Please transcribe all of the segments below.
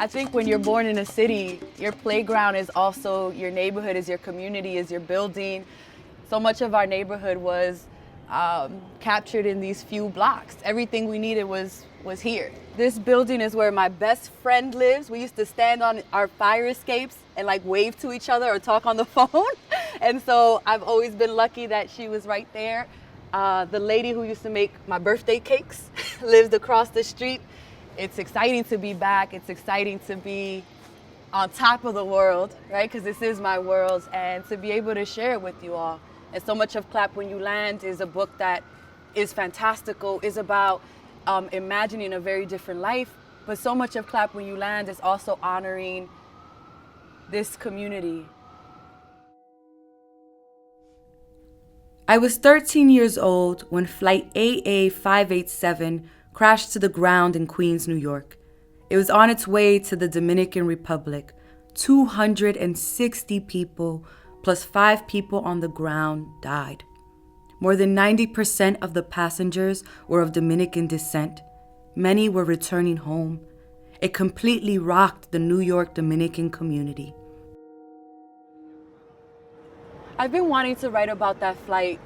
I think when you're born in a city, your playground is also your neighborhood, is your community, is your building. So much of our neighborhood was captured in these few blocks. Everything we needed was here. This building is where my best friend lives. We used to stand on our fire escapes and like wave to each other or talk on the phone. And so I've always been lucky that she was right there. The lady who used to make my birthday cakes lives across the street. It's exciting to be back. It's exciting to be on top of the world, right? Because this is my world, and to be able to share it with you all. And so much of Clap When You Land is a book that is fantastical, is about imagining a very different life. But so much of Clap When You Land is also honoring this community. I was 13 years old when Flight AA587 crashed to the ground in Queens, New York. It was on its way to the Dominican Republic. 260 people plus 5 people on the ground died. More than 90% of the passengers were of Dominican descent. Many were returning home. It completely rocked the New York Dominican community. I've been wanting to write about that flight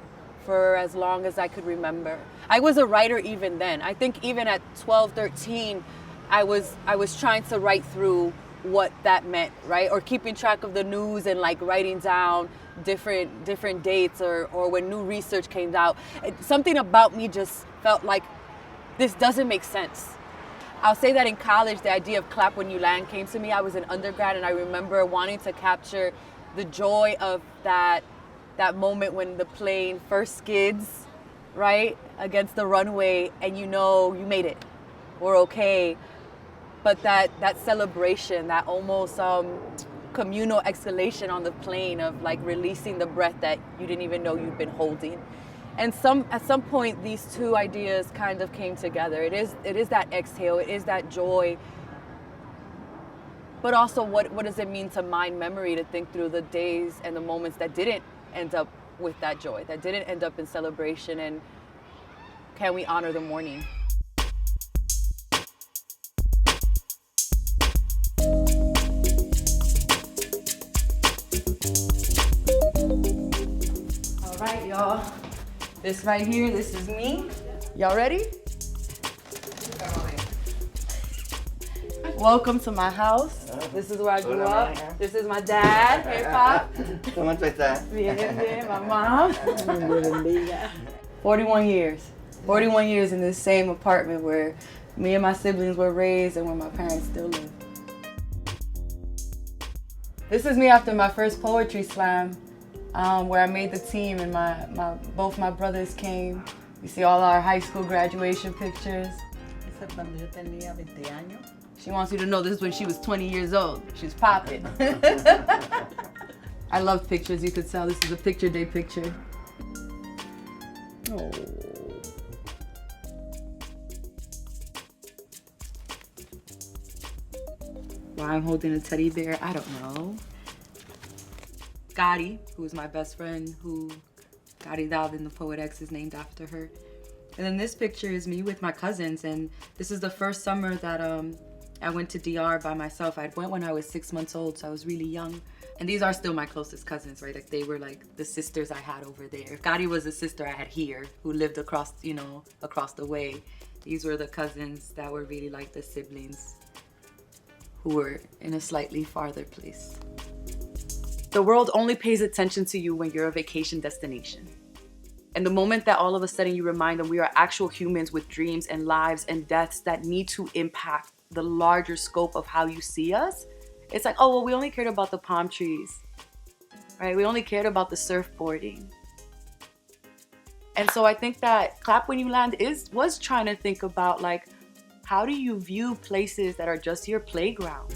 for as long as I could remember. I was a writer even then. I think even at 12, 13, I was trying to write through what that meant, right? Or keeping track of the news and like writing down different dates or when new research came out. Something about me just felt like this doesn't make sense. I'll say that in college, the idea of Clap When You Land came to me. I was an undergrad and I remember wanting to capture the joy of that moment when the plane first skids, right, against the runway, and you know you made it, we're okay. But that celebration, that almost communal exhalation on the plane of like releasing the breath that you didn't even know you'd been holding. And at some point, these two ideas kind of came together. It is that exhale, it is that joy. But also, what does it mean to mind memory, to think through the days and the moments that didn't end up with that joy, that didn't end up in celebration, and can we honor the morning? All right, y'all. This right here, this is me. Y'all ready? Welcome to my house. This is where I grew up. This is my dad. Hey, Pop. ¿Cómo tú estás? Bien, bien. My mom. 41 years. 41 years in this same apartment where me and my siblings were raised and where my parents still live. This is me after my first poetry slam, where I made the team and both my brothers came. You see all our high school graduation pictures. She wants you to know this is when she was 20 years old. She's popping. I love pictures, you could tell. This is a picture day picture. Oh. Why I'm holding a teddy bear, I don't know. Gotti, who is my best friend, who Gotti Dalvin, the Poet X, is named after her. And then this picture is me with my cousins, and this is the first summer that I went to DR by myself. I went when I was 6 months old, so I was really young. And these are still my closest cousins, right? Like they were like the sisters I had over there. If Gotti was a sister I had here, who lived across the way, these were the cousins that were really like the siblings who were in a slightly farther place. The world only pays attention to you when you're a vacation destination. And the moment that all of a sudden you remind them we are actual humans with dreams and lives and deaths that need to impact the larger scope of how you see us, it's like, oh, well, we only cared about the palm trees, right? We only cared about the surfboarding. And so I think that Clap When You Land was trying to think about, like, how do you view places that are just your playground?